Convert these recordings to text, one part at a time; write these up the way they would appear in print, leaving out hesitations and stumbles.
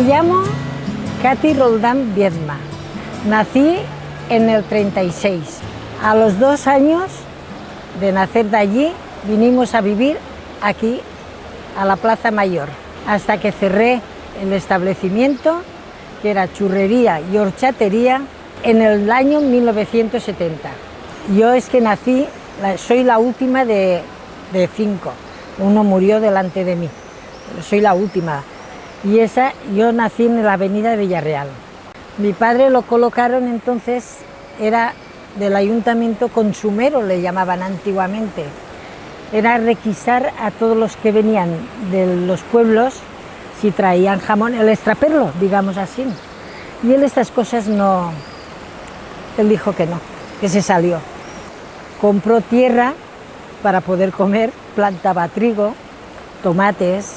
Me llamo Katy Roldán Viedma. Nací en el 36. A los 2 años de nacer de allí, vinimos a vivir aquí, a la Plaza Mayor, hasta que cerré el establecimiento, que era churrería y horchatería, en el año 1970. Yo es que nací, soy la última de 5. Uno murió delante de mí, pero soy la última. Y yo nací en la avenida de Villarreal. Mi padre lo colocaron entonces, era del ayuntamiento consumero, le llamaban antiguamente. Era requisar a todos los que venían de los pueblos si traían jamón, el extraperlo, digamos así. Y él estas cosas no, él dijo que no, que se salió. Compró tierra para poder comer, plantaba trigo, tomates,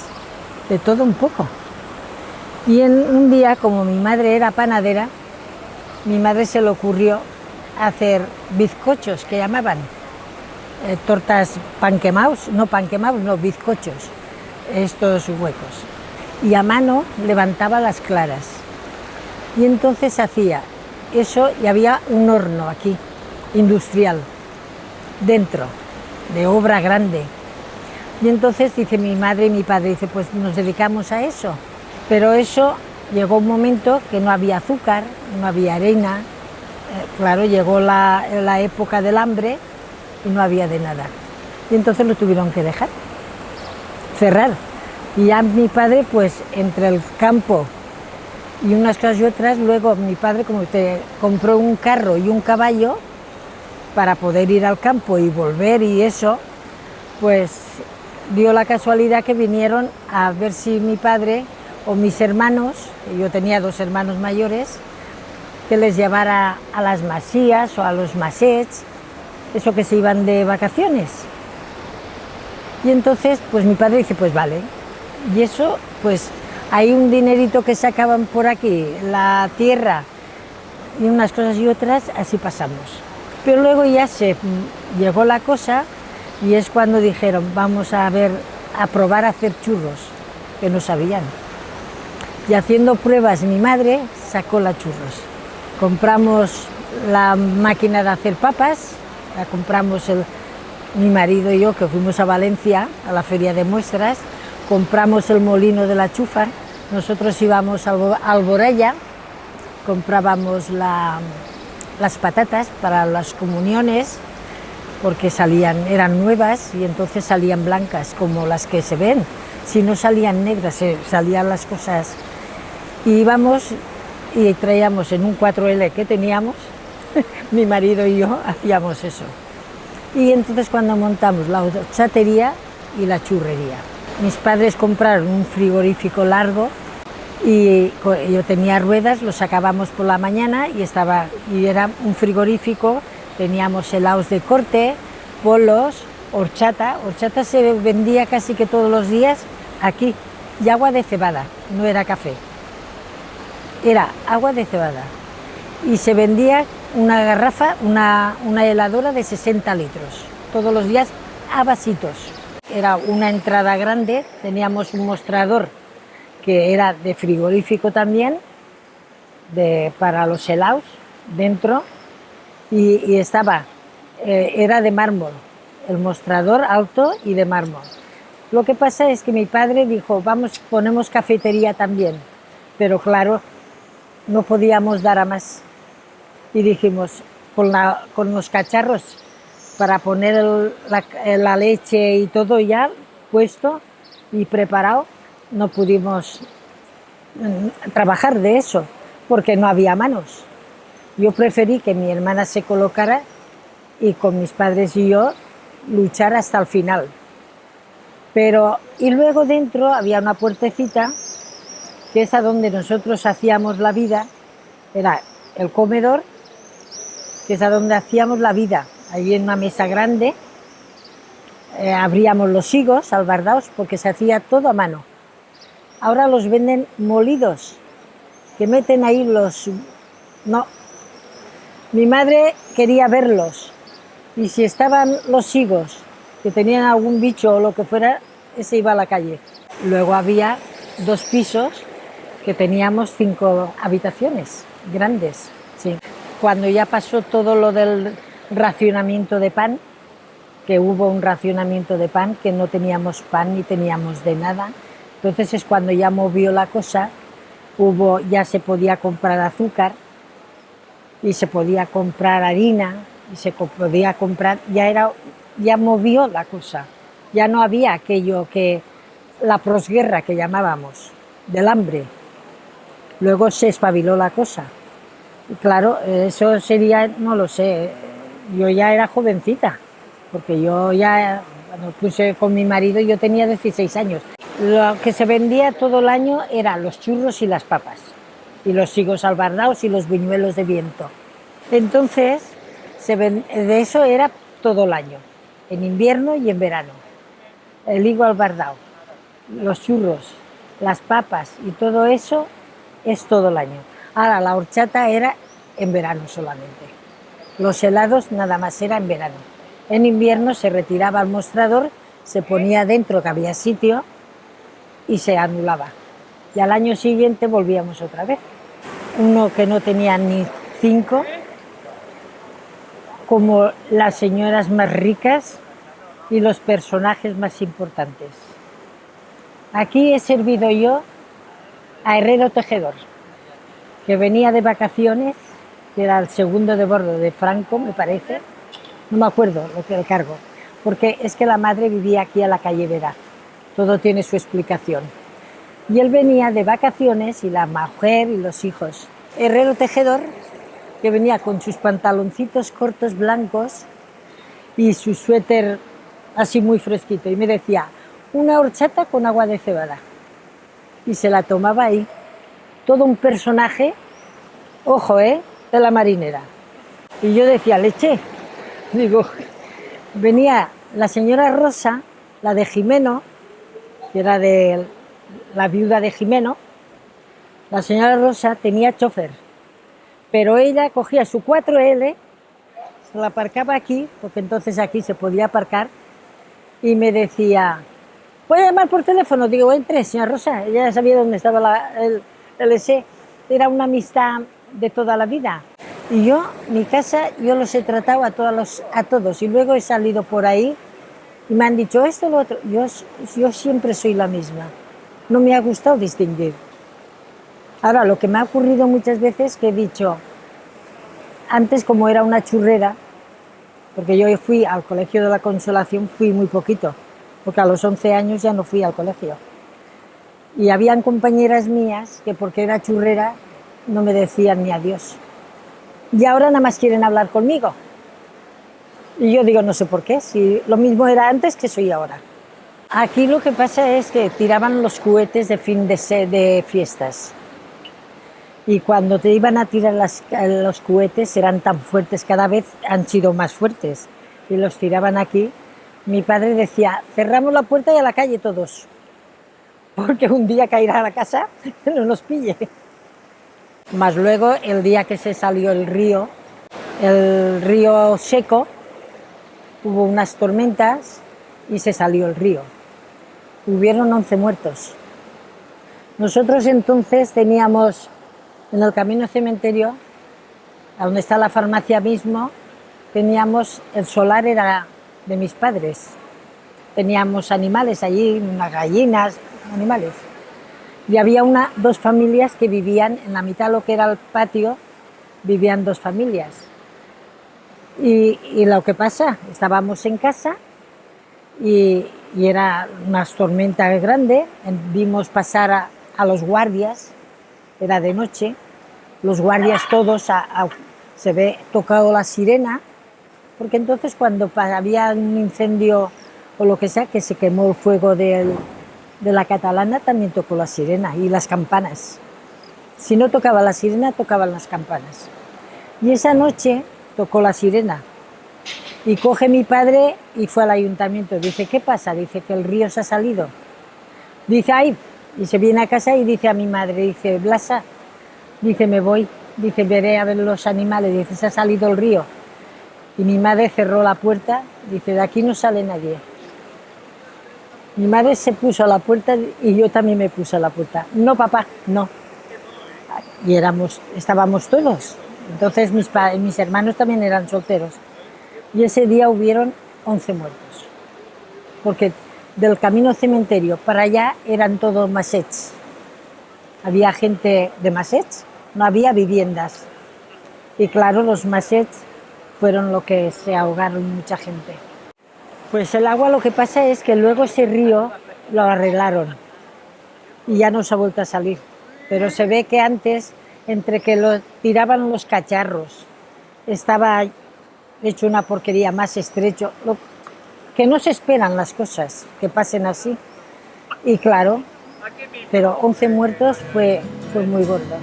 de todo un poco. Y un día, como mi madre era panadera, mi madre se le ocurrió hacer bizcochos, que llamaban, tortas panquemaos, no, bizcochos, estos huecos. Y a mano levantaba las claras. Y entonces hacía eso, y había un horno aquí, industrial, dentro, de obra grande. Y entonces dice mi madre y mi padre, dice, pues nos dedicamos a eso. Pero eso llegó un momento que no había azúcar, no había harina. Claro, llegó la época del hambre y no había de nada. Y entonces lo tuvieron que dejar, cerrar. Y ya mi padre, pues entre el campo y unas cosas y otras, luego mi padre como que compró un carro y un caballo para poder ir al campo y volver y eso, pues dio la casualidad que vinieron a ver si mi padre o mis hermanos, yo tenía 2 hermanos mayores, que les llevara a las masías o a los masets, eso que se iban de vacaciones. Y entonces, pues mi padre dice, pues vale. Y eso, pues hay un dinerito que sacaban por aquí, la tierra y unas cosas y otras, así pasamos. Pero luego ya se llegó la cosa y es cuando dijeron, vamos a probar a hacer churros, que no sabían. Y haciendo pruebas mi madre sacó la churros. Compramos la máquina de hacer papas, la compramos mi marido y yo, que fuimos a Valencia, a la feria de muestras, compramos el molino de la Chúfar, nosotros íbamos a Alboraya, comprábamos las patatas para las comuniones, porque eran nuevas y entonces salían blancas, como las que se ven. Si no salían negras, salían las cosas. Y íbamos y traíamos en un 4L que teníamos, mi marido y yo hacíamos eso. Y entonces cuando montamos la horchatería y la churrería. Mis padres compraron un frigorífico largo y yo tenía ruedas, lo sacábamos por la mañana y era un frigorífico, teníamos helados de corte, polos, horchata. Horchata se vendía casi que todos los días aquí, y agua de cebada, no era café. Era agua de cebada y se vendía una garrafa, una heladora de 60 litros, todos los días a vasitos. Era una entrada grande, teníamos un mostrador que era de frigorífico también, para los helados dentro, y era de mármol, el mostrador alto y de mármol. Lo que pasa es que mi padre dijo, ponemos cafetería también, pero claro, no podíamos dar a más. Y dijimos, con los cacharros para poner la leche y todo ya puesto y preparado, no pudimos trabajar de eso, porque no había manos. Yo preferí que mi hermana se colocara y con mis padres y yo luchar hasta el final. Y luego dentro había una puertecita, que es a donde nosotros hacíamos la vida, era el comedor, que es a donde hacíamos la vida, allí en una mesa grande, abríamos los higos albardados, porque se hacía todo a mano. Ahora los venden molidos, que meten ahí No, mi madre quería verlos, y si estaban los higos, que tenían algún bicho o lo que fuera, ese iba a la calle. Luego había 2 pisos, que teníamos 5 habitaciones grandes, sí. Cuando ya pasó todo lo del racionamiento de pan, que hubo un racionamiento de pan, que no teníamos pan ni teníamos de nada, entonces es cuando ya movió la cosa, ya se podía comprar azúcar y se podía comprar harina y se podía comprar, ya movió la cosa, ya no había aquello que la posguerra que llamábamos, del hambre. Luego se espabiló la cosa. Y claro, eso sería, no lo sé, yo ya era jovencita, porque yo ya, cuando puse con mi marido, yo tenía 16 años. Lo que se vendía todo el año eran los churros y las papas, y los higos albardados y los buñuelos de viento. Entonces, de eso era todo el año, en invierno y en verano. El higo albardado, los churros, las papas y todo eso es todo el año. Ahora, la horchata era en verano solamente. Los helados nada más era en verano. En invierno se retiraba al mostrador, se ponía dentro, que había sitio, y se anulaba. Y al año siguiente volvíamos otra vez. Uno que no tenía ni 5, como las señoras más ricas y los personajes más importantes. Aquí he servido yo a Herrero Tejedor, que venía de vacaciones, que era el segundo de bordo de Franco, me parece, no me acuerdo lo que el cargo, porque es que la madre vivía aquí a la calle Vera, todo tiene su explicación. Y él venía de vacaciones y la mujer y los hijos. Herrero Tejedor, que venía con sus pantaloncitos cortos blancos y su suéter así muy fresquito, y me decía, una horchata con agua de cebada. Y se la tomaba ahí. Todo un personaje, ojo, de la marinera. Y yo decía, leche. Digo, venía la señora Rosa, la de Jimeno, que era de la viuda de Jimeno. La señora Rosa tenía chofer, pero ella cogía su 4L, se la aparcaba aquí, porque entonces aquí se podía aparcar, y me decía, ¿puede llamar por teléfono? Digo, entre, señora Rosa. Ella sabía dónde estaba el ese. Era una amistad de toda la vida. Y yo, mi casa, yo los he tratado a todos. Y luego he salido por ahí y me han dicho esto, lo otro. Yo siempre soy la misma. No me ha gustado distinguir. Ahora, lo que me ha ocurrido muchas veces que he dicho, antes como era una churrera, porque yo fui al Colegio de la Consolación, fui muy poquito, porque a los 11 años ya no fui al colegio. Y habían compañeras mías que porque era churrera no me decían ni adiós. Y ahora nada más quieren hablar conmigo. Y yo digo, no sé por qué, si lo mismo era antes que soy ahora. Aquí lo que pasa es que tiraban los cohetes de fin de fiestas. Y cuando te iban a tirar los cohetes eran tan fuertes, cada vez han sido más fuertes. Y los tiraban aquí. Mi padre decía, cerramos la puerta y a la calle todos, porque un día caerá a la casa no nos pille. Más luego, el día que se salió el río seco, hubo unas tormentas y se salió el río. Hubieron 11 muertos. Nosotros entonces teníamos en el camino cementerio, donde está la farmacia mismo, teníamos, el solar era de mis padres. Teníamos animales allí, unas gallinas, animales. Y había dos familias que vivían en la mitad de lo que era el patio, vivían 2 familias. Y lo que pasa, estábamos en casa y era una tormenta grande, vimos pasar a los guardias, era de noche, los guardias todos, se ve tocado la sirena, porque entonces cuando había un incendio o lo que sea, que se quemó el fuego de la Catalana, también tocó la sirena y las campanas. Si no tocaba la sirena, tocaban las campanas. Y esa noche tocó la sirena. Y coge mi padre y fue al ayuntamiento. Dice, ¿qué pasa? Dice que el río se ha salido. Dice, ay, y se viene a casa y dice a mi madre, dice, Blasa, dice, me voy, dice, veré a ver los animales, dice, se ha salido el río. Y mi madre cerró la puerta, dice, de aquí no sale nadie. Mi madre se puso a la puerta y yo también me puse a la puerta. No, papá, no. y estábamos todos. Entonces mis hermanos también eran solteros. Y ese día hubieron 11 muertos, porque del camino cementerio para allá eran todos masets. Había gente de masets, no había viviendas. Y claro, los masets fueron lo que se ahogaron mucha gente. Pues el agua, lo que pasa es que luego ese río lo arreglaron y ya no se ha vuelto a salir. Pero se ve que antes, entre que lo tiraban los cacharros, estaba hecho una porquería, más estrecho, que no se esperan las cosas que pasen así. Y claro, pero 11 muertos fue muy gordo.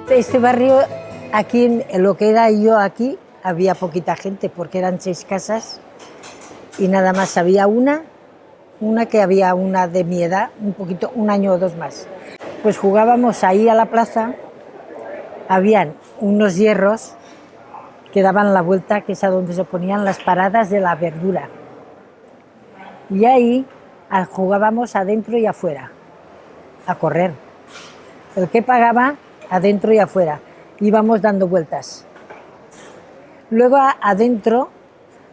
Este barrio, aquí, en lo que era yo aquí, había poquita gente, porque eran 6 casas y nada más. Había una que había una de mi edad, un año o 2 más. Pues jugábamos ahí a la plaza, habían unos hierros que daban la vuelta, que es a donde se ponían las paradas de la verdura. Y ahí jugábamos adentro y afuera, a correr. El que pagaba, adentro y afuera, íbamos dando vueltas. Luego adentro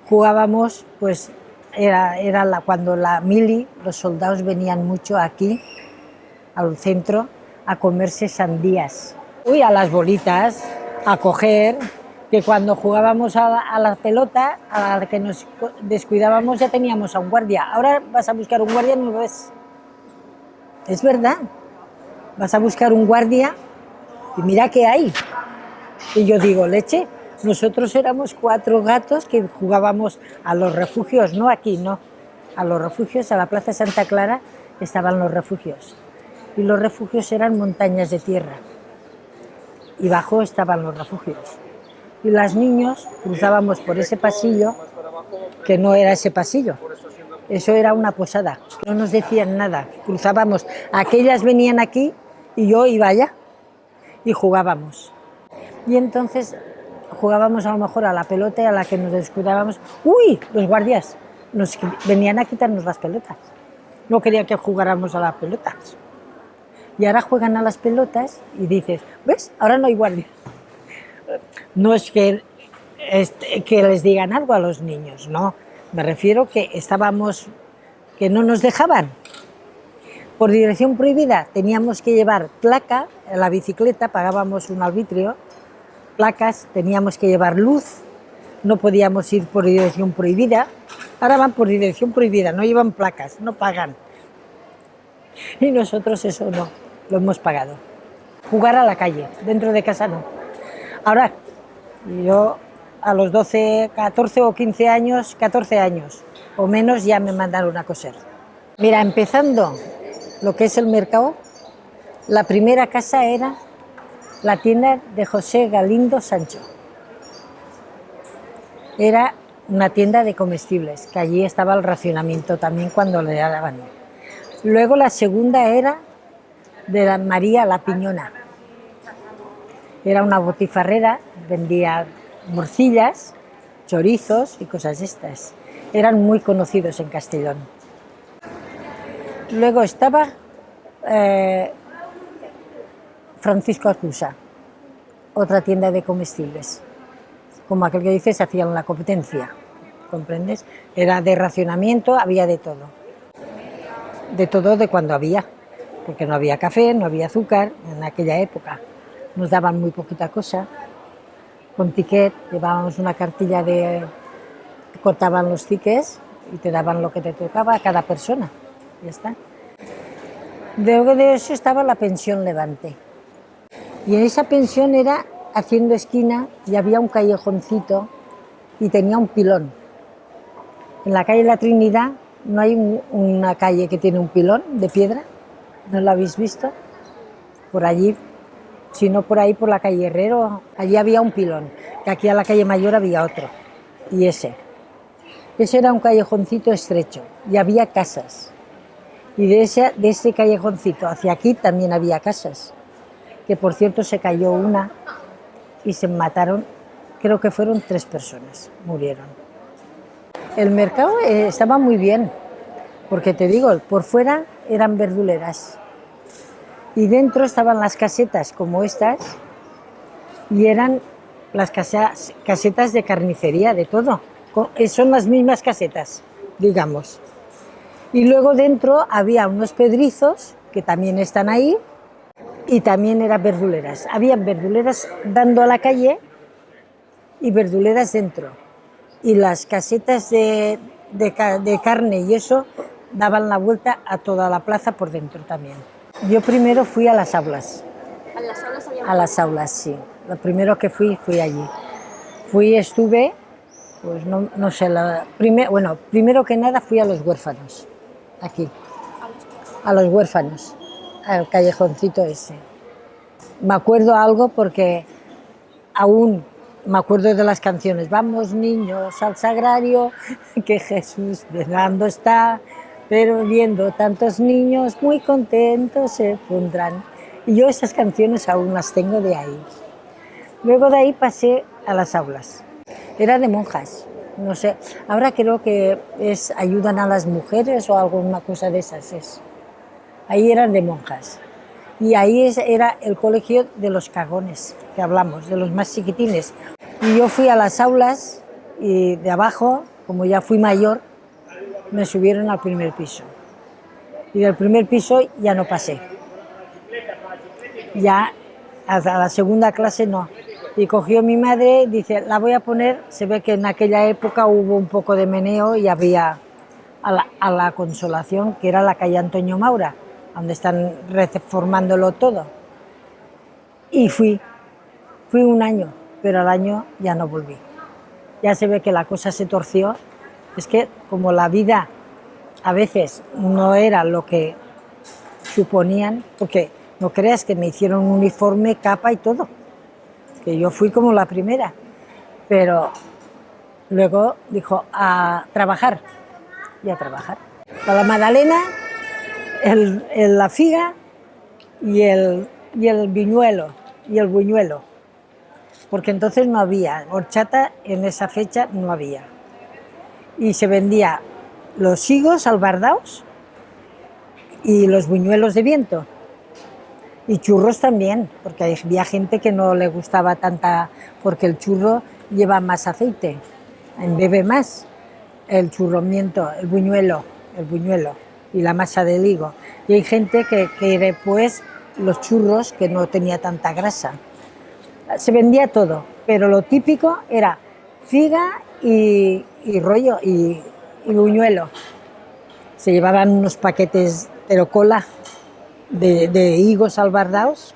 jugábamos, pues cuando la mili, los soldados venían mucho aquí, al centro, a comerse sandías. Uy, a las bolitas, a coger, que cuando jugábamos a la pelota, a la que nos descuidábamos ya teníamos a un guardia. Ahora vas a buscar un guardia y no lo ves. Es verdad, vas a buscar un guardia y mira qué hay. Y yo digo, leche, nosotros éramos 4 gatos que jugábamos a los refugios, no aquí, no. A los refugios, a la Plaza Santa Clara, estaban los refugios. Y los refugios eran montañas de tierra. Y bajo estaban los refugios. Y los niños cruzábamos por ese pasillo, que no era ese pasillo. Eso era una posada. No nos decían nada. Cruzábamos. Aquellas venían aquí y yo iba allá. Y jugábamos. Y entonces jugábamos a lo mejor a la pelota y a la que nos descuidábamos. ¡Uy! Los guardias nos venían a quitarnos las pelotas. No querían que jugáramos a las pelotas. Y ahora juegan a las pelotas y dices, ¿ves? Ahora no hay guardias. No es que les digan algo a los niños, no. Me refiero que que no nos dejaban. Por dirección prohibida teníamos que llevar placa en la bicicleta, pagábamos un arbitrio, placas, teníamos que llevar luz, no podíamos ir por dirección prohibida. Ahora van por dirección prohibida, no llevan placas, no pagan. Y nosotros eso no, lo hemos pagado. Jugar a la calle, dentro de casa no. Ahora, yo a los 12, 14 o 15 años, 14 años o menos ya me mandaron a coser. Mira, empezando lo que es el mercado, la primera casa era la tienda de José Galindo Sancho. Era una tienda de comestibles, que allí estaba el racionamiento también cuando le daban. Luego la segunda era de la María La Piñona. Era una botifarrera, vendía morcillas, chorizos y cosas estas. Eran muy conocidos en Castellón. Luego estaba Francisco Acusa, otra tienda de comestibles. Como aquel que dice, se hacían la competencia, ¿comprendes? Era de racionamiento, había de todo. De todo de cuando había, porque no había café, no había azúcar en aquella época. Nos daban muy poquita cosa. Con ticket llevábamos una cartilla cortaban los tickets y te daban lo que te tocaba a cada persona. Ya está. Luego de eso estaba la pensión Levante. Y en esa pensión era haciendo esquina y había un callejoncito y tenía un pilón. En la calle La Trinidad no hay una calle que tiene un pilón de piedra, ¿no lo habéis visto? Por allí, si no por ahí, por la calle Herrero, allí había un pilón, que aquí a la calle Mayor había otro, y ese era un callejoncito estrecho y había casas. Y de ese callejoncito hacia aquí también había casas, que por cierto se cayó una y se mataron, creo que fueron 3 personas, murieron. El mercado estaba muy bien, porque te digo, por fuera eran verduleras y dentro estaban las casetas como estas y eran las casetas de carnicería, de todo. Son las mismas casetas, digamos. Y luego dentro había unos pedrizos que también están ahí y también eran verduleras. Habían verduleras dando a la calle y verduleras dentro. Y las casetas de carne y eso daban la vuelta a toda la plaza por dentro también. Yo primero fui a las aulas. ¿A las aulas había? A las aulas, sí. Lo primero que fui allí. Estuve, pues no sé, primero que nada fui a los huérfanos, aquí. A los huérfanos, al callejoncito ese. Me acuerdo algo porque aún me acuerdo de las canciones. Vamos niños al sagrario, que Jesús velando está, pero viendo tantos niños muy contentos se pondrán. Y yo esas canciones aún las tengo de ahí. Luego de ahí pasé a las aulas. Era de monjas, no sé. Ahora creo que ayudan a las mujeres o alguna cosa de esas. Ahí eran de monjas. Y ahí era el colegio de los cagones, que hablamos, de los más chiquitines. Y yo fui a las aulas y de abajo, como ya fui mayor, me subieron al primer piso. Y del primer piso ya no pasé. Ya hasta la segunda clase no. Y cogió mi madre, dice, la voy a poner, se ve que en aquella época hubo un poco de meneo y había a la Consolación, que era la calle Antonio Maura, donde están reformándolo todo. Y fui un año, pero al año ya no volví. Ya se ve que la cosa se torció. Es que como la vida a veces no era lo que suponían, porque no creas que me hicieron un uniforme, capa y todo, que yo fui como la primera, pero luego dijo a trabajar y a trabajar. Para la magdalena, la figa y el viñuelo y el buñuelo, porque entonces no había horchata, en esa fecha no había, y se vendía los higos albardaos y los buñuelos de viento y churros también, porque había gente que no le gustaba tanta, porque el churro lleva más aceite, bebe más, el churromiento, el buñuelo y la masa del higo. Y hay gente que quiere pues los churros que no tenía tanta grasa. Se vendía todo, pero lo típico era figa y rollo y buñuelo. Se llevaban unos paquetes de cola de higos albardaos,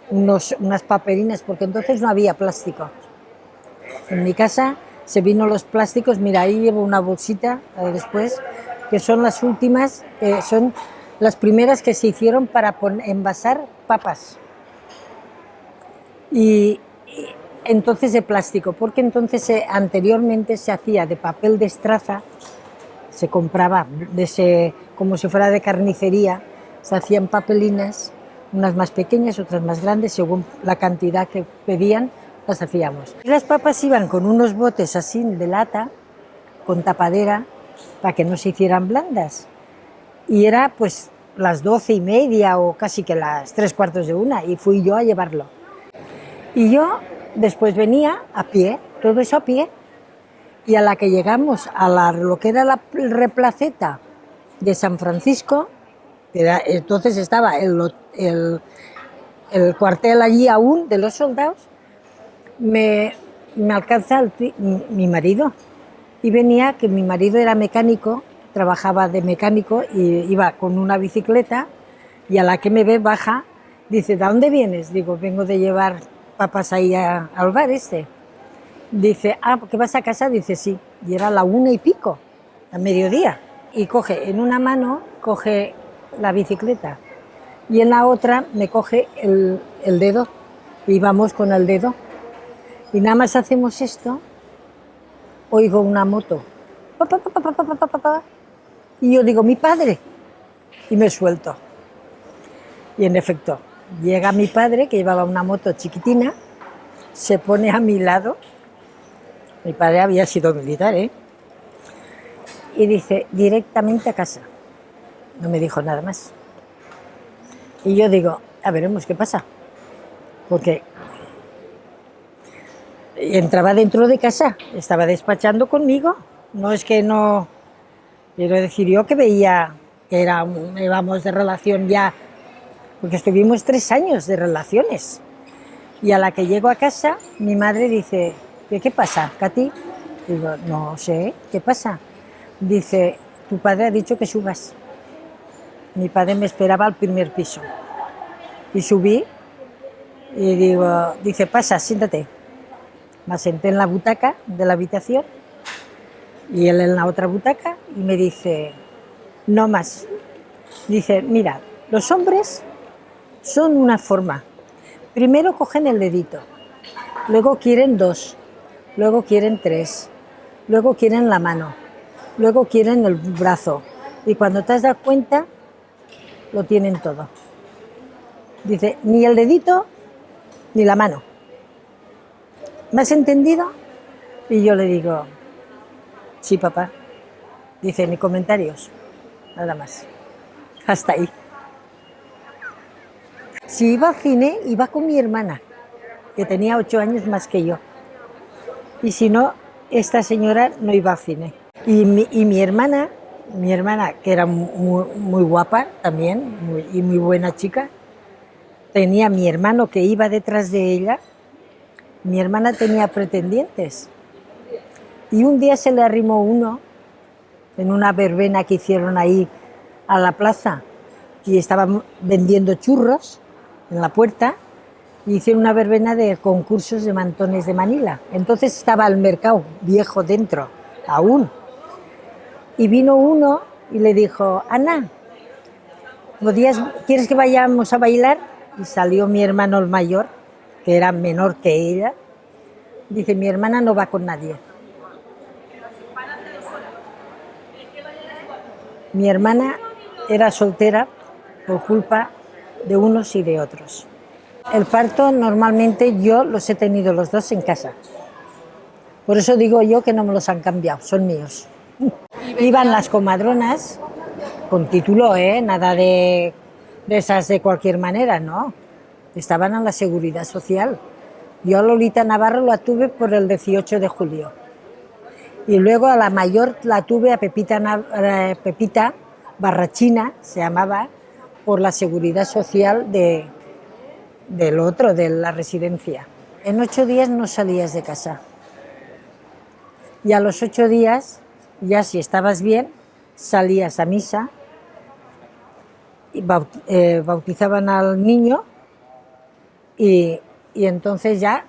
unas paperinas, porque entonces no había plástico. En mi casa se vino los plásticos, mira, ahí llevo una bolsita después, que son las últimas, son las primeras que se hicieron para envasar papas. Y entonces de plástico, porque entonces anteriormente se hacía de papel de estraza, se compraba como si fuera de carnicería, se hacían papelinas, unas más pequeñas, otras más grandes, según la cantidad que pedían, las hacíamos. Y las papas iban con unos botes así de lata, con tapadera, para que no se hicieran blandas. Y era pues las 12:30 o casi que las 3:15, y fui yo a llevarlo. Y yo después venía a pie, todo eso a pie, y a la que llegamos a lo que era la replaceta de San Francisco, entonces estaba el cuartel allí aún de los soldados, me alcanza mi marido, y venía, que mi marido era mecánico, trabajaba de mecánico y iba con una bicicleta, y a la que me ve baja, dice, ¿de dónde vienes? Digo, vengo de llevar papas ahí al bar este. Dice, ¿qué vas a casa? Dice, sí. Y era la 1:15, a mediodía. Y en una mano coge la bicicleta y en la otra me coge el dedo. Y vamos con el dedo. Y nada más hacemos esto, oigo una moto. Pa, pa, pa, pa, pa, pa, pa, pa. Y yo digo, mi padre. Y me suelto. Y en efecto, llega mi padre, que llevaba una moto chiquitina, se pone a mi lado. Mi padre había sido militar, y dice, directamente a casa. No me dijo nada más. Y yo digo, a veremos qué pasa. Porque entraba dentro de casa, estaba despachando conmigo. No es que no... Quiero decir, yo que veía que íbamos de relación ya, porque estuvimos 3 años de relaciones. Y a la que llego a casa, mi madre dice, ¿qué pasa, Katy? Digo, no sé, ¿qué pasa? Dice, tu padre ha dicho que subas. Mi padre me esperaba al primer piso. Y subí y digo, dice, pasa, siéntate. Me senté en la butaca de la habitación y él en la otra butaca y me dice, no más. Dice, mira, los hombres son una forma. Primero cogen el dedito, luego quieren 2, luego quieren 3, luego quieren la mano, luego quieren el brazo. Y cuando te has dado cuenta, lo tienen todo. Dice, ni el dedito ni la mano. ¿Me has entendido? Y yo le digo, sí, papá. Dice, ni comentarios, nada más. Hasta ahí. Si iba al cine, iba con mi hermana, que tenía 8 años más que yo. Y si no, esta señora no iba al cine. Y mi hermana, que era muy guapa también, y muy buena chica, tenía mi hermano que iba detrás de ella. Mi hermana tenía pretendientes. Y un día se le arrimó uno en una verbena que hicieron ahí a la plaza y estaban vendiendo churros en la puerta y hicieron una verbena de concursos de mantones de Manila. Entonces estaba el mercado viejo dentro, aún. Y vino uno y le dijo, Ana, ¿quieres que vayamos a bailar? Y salió mi hermano el mayor, que era menor que ella. Dice, mi hermana no va con nadie. Mi hermana era soltera por culpa de unos y de otros. El parto normalmente yo los he tenido los dos en casa. Por eso digo yo que no me los han cambiado, son míos. Iban las comadronas con título, nada de esas de cualquier manera, no. Estaban en la Seguridad Social. Yo a Lolita Navarro la tuve por el 18 de julio. Y luego a la mayor la tuve a Pepita Barrachina, se llamaba, por la Seguridad Social de la residencia. En 8 días no salías de casa. Y a los 8 días, ya si estabas bien, salías a misa, y bautizaban al niño y entonces ya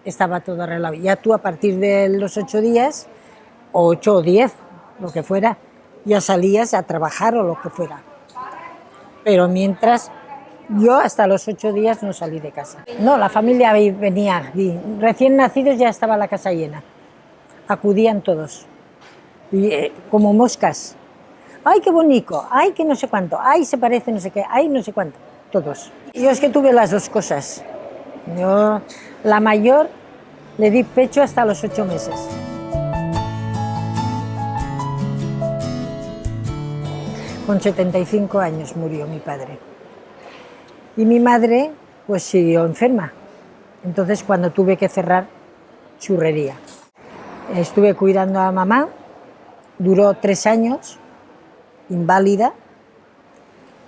estaba todo arreglado. Ya tú a partir de los 8 días, o 8 o 10, lo que fuera, ya salías a trabajar o lo que fuera. Pero mientras, yo hasta los 8 días no salí de casa. No, la familia venía, recién nacidos ya estaba la casa llena. Acudían todos, como moscas. ¡Ay, qué bonito! ¡Ay, que no sé cuánto! ¡Ay, se parece no sé qué! ¡Ay, no sé cuánto! Todos. Yo es que tuve las dos cosas. Yo, la mayor, le di pecho hasta los 8 meses. Con 75 años murió mi padre. Y mi madre, pues siguió enferma. Entonces, cuando tuve que cerrar, churrería. Estuve cuidando a mamá, duró 3 años, inválida,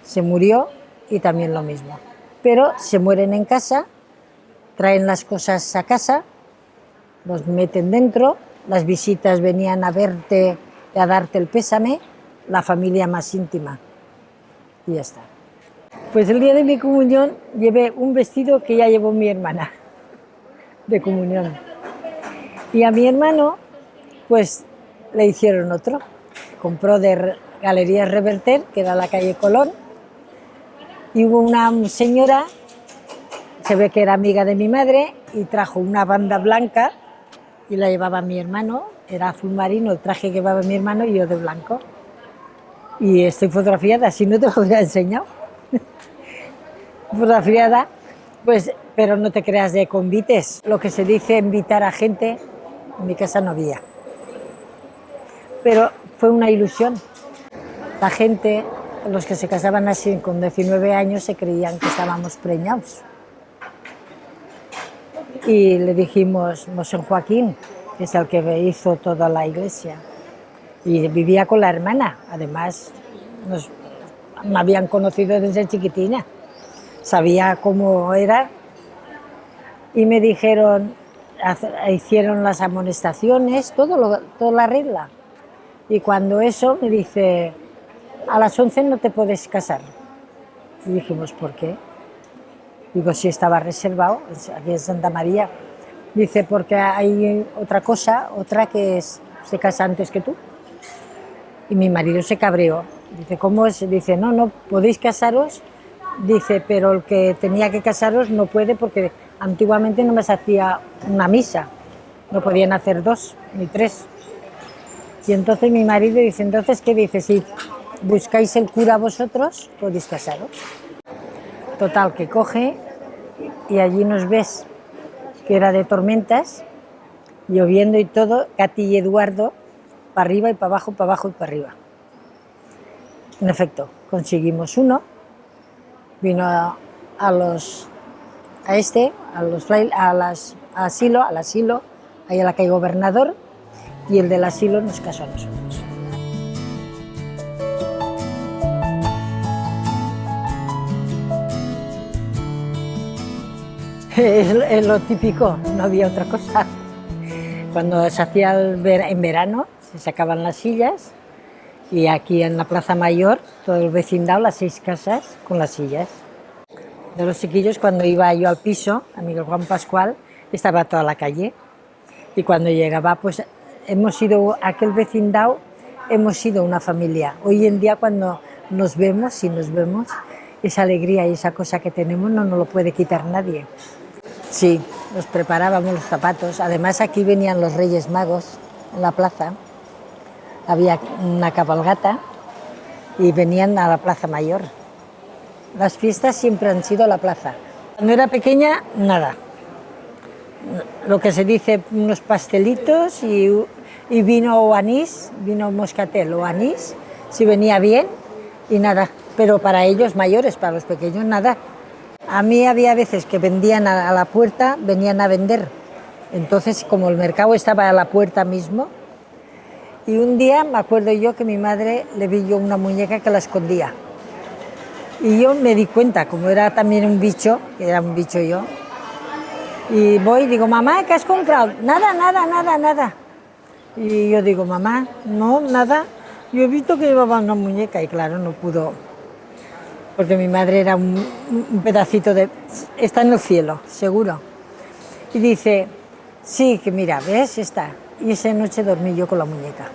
se murió y también lo mismo. Pero se mueren en casa, traen las cosas a casa, los meten dentro, las visitas venían a verte, a darte el pésame, la familia más íntima y ya está. Pues el día de mi comunión llevé un vestido que ya llevó mi hermana de comunión. Y a mi hermano, pues le hicieron otro. Compró de Galerías Reverter, que era la calle Colón, y hubo una señora, se ve que era amiga de mi madre, y trajo una banda blanca y la llevaba mi hermano, era azul marino el traje que llevaba mi hermano y yo de blanco. Y estoy fotografiada, si no te lo hubiera enseñado. Fotografiada, pues, pero no te creas de convites. Lo que se dice invitar a gente, en mi casa no había. pero fue una ilusión. La gente, los que se casaban así con 19 años, se creían que estábamos preñados. Y le dijimos, Mosén Joaquín, que es el que hizo toda la iglesia, y vivía con la hermana, además me habían conocido desde chiquitina, sabía cómo era, y me dijeron, hicieron las amonestaciones, toda la regla, y cuando eso me dice, a las 11 no te puedes casar. Y dijimos, ¿por qué? Digo, si estaba reservado, aquí en Santa María. Dice, porque hay otra que se casa antes que tú. Y mi marido se cabreó. Dice, ¿cómo es? Dice, no podéis casaros. Dice, pero el que tenía que casaros no puede porque antiguamente no me se hacía una misa. No podían hacer 2 ni 3. Y entonces mi marido dice, entonces, ¿qué dice? Si buscáis el cura vosotros, podéis casaros. Total, que coge y allí nos ves, que era de tormentas, lloviendo y todo, Katy y Eduardo, para arriba y para abajo, para abajo y para arriba. En efecto, conseguimos uno, vino al asilo, ahí a la calle Gobernador, y el del asilo nos casó a nosotros. Es lo típico, no había otra cosa. Cuando se hacía en verano, se sacaban las sillas y aquí en la Plaza Mayor, todo el vecindado, las 6 casas con las sillas. De los chiquillos, cuando iba yo al piso, a Miguel Juan Pascual, estaba toda la calle. Y cuando llegaba, pues aquel vecindado, hemos sido una familia. Hoy en día, cuando nos vemos, esa alegría y esa cosa que tenemos no nos lo puede quitar nadie. Sí, nos preparábamos los zapatos. Además, aquí venían los Reyes Magos en la plaza. Había una cabalgata y venían a la Plaza Mayor. Las fiestas siempre han sido a la plaza. Cuando era pequeña, nada. Lo que se dice, unos pastelitos y vino o anís, vino moscatel o anís, si venía bien, y nada. Pero para ellos mayores, para los pequeños, nada. A mí había veces que vendían a la puerta, venían a vender. Entonces, como el mercado estaba a la puerta mismo, y un día me acuerdo yo que mi madre le vi yo una muñeca que la escondía. Y yo me di cuenta, como era también un bicho, que era un bicho yo, y voy y digo, mamá, ¿qué has comprado? Nada. Y yo digo, mamá, no, nada. Yo he visto que llevaba una muñeca y claro, no pudo, porque mi madre era un pedacito de... Está en el cielo, seguro. Y dice, sí, que mira, ¿ves? Está. Y esa noche dormí yo con la muñeca.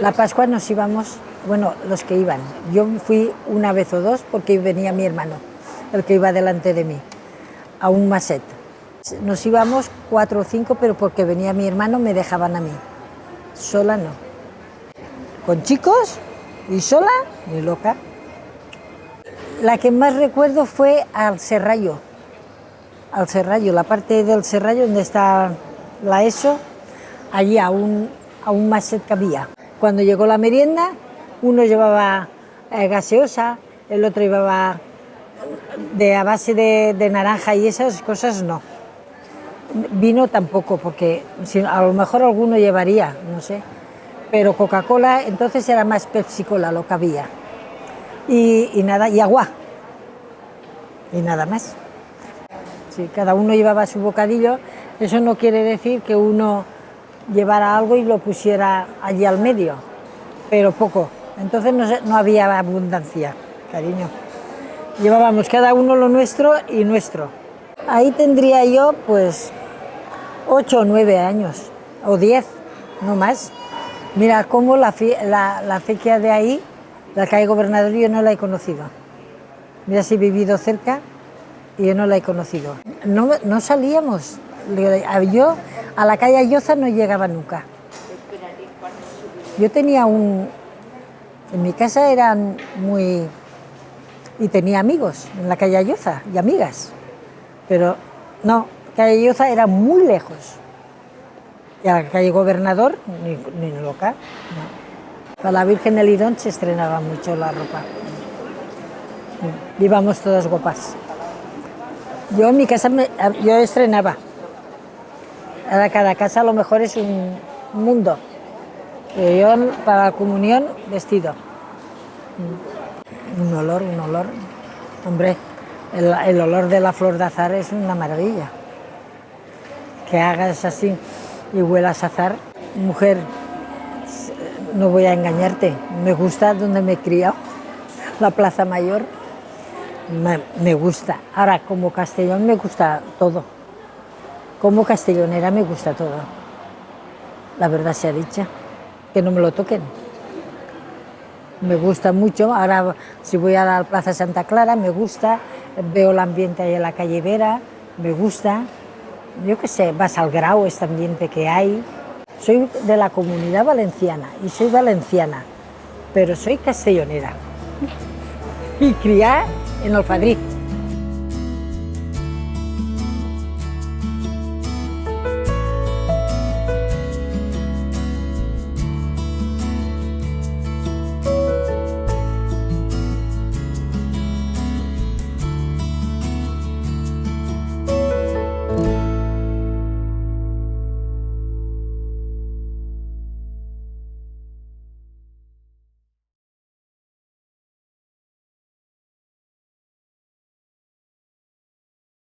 La Pascua nos íbamos, bueno, los que iban. Yo fui una vez o dos porque venía mi hermano, el que iba delante de mí, a un maset. Nos íbamos 4 o 5, pero porque venía mi hermano me dejaban a mí. Sola no. Con chicos y sola, ni loca. La que más recuerdo fue al Serrallo, la parte del Serrallo donde está la ESO, allí a un maset que había. Cuando llegó la merienda, uno llevaba gaseosa, el otro llevaba a base de naranja y esas cosas no. Vino tampoco, porque a lo mejor alguno llevaría, no sé. Pero Coca-Cola, entonces era más Pepsi-Cola lo que había. Y nada, y agua. Y nada más. Sí, cada uno llevaba su bocadillo. Eso no quiere decir que uno llevara algo y lo pusiera allí al medio, pero poco. Entonces no había abundancia, cariño. Llevábamos cada uno lo nuestro y nuestro. Ahí tendría yo, pues, 8 o 9 años, o 10, no más. Mira cómo la acequia de ahí, la calle Gobernador, yo no la he conocido. Mira si he vivido cerca y yo no la he conocido. No salíamos. Yo a la calle Ayoza no llegaba nunca. Yo tenía en mi casa eran muy... Y tenía amigos en la calle Ayoza y amigas. Pero no, calle Ayoza era muy lejos. Y a la calle Gobernador, ni local. No. Para la Virgen de Lidón se estrenaba mucho la ropa. Íbamos todas guapas. Yo en mi casa yo estrenaba. Ahora cada casa a lo mejor es un mundo. Pero yo para la comunión vestido. Un olor. Hombre, el olor de la flor de azar es una maravilla. Que hagas así y huelas a azar. Mujer, no voy a engañarte, me gusta donde me he criado, la Plaza Mayor. Me gusta. Ahora, como Castellón me gusta todo. Como castellonera me gusta todo. La verdad sea dicha, que no me lo toquen. Me gusta mucho. Ahora, si voy a la Plaza Santa Clara, me gusta. Veo el ambiente ahí en la calle Vera, me gusta. Yo qué sé, vas al Grau, este ambiente que hay. Soy de la Comunidad Valenciana y soy valenciana, pero soy castellonera. Y criada en Alfadrí.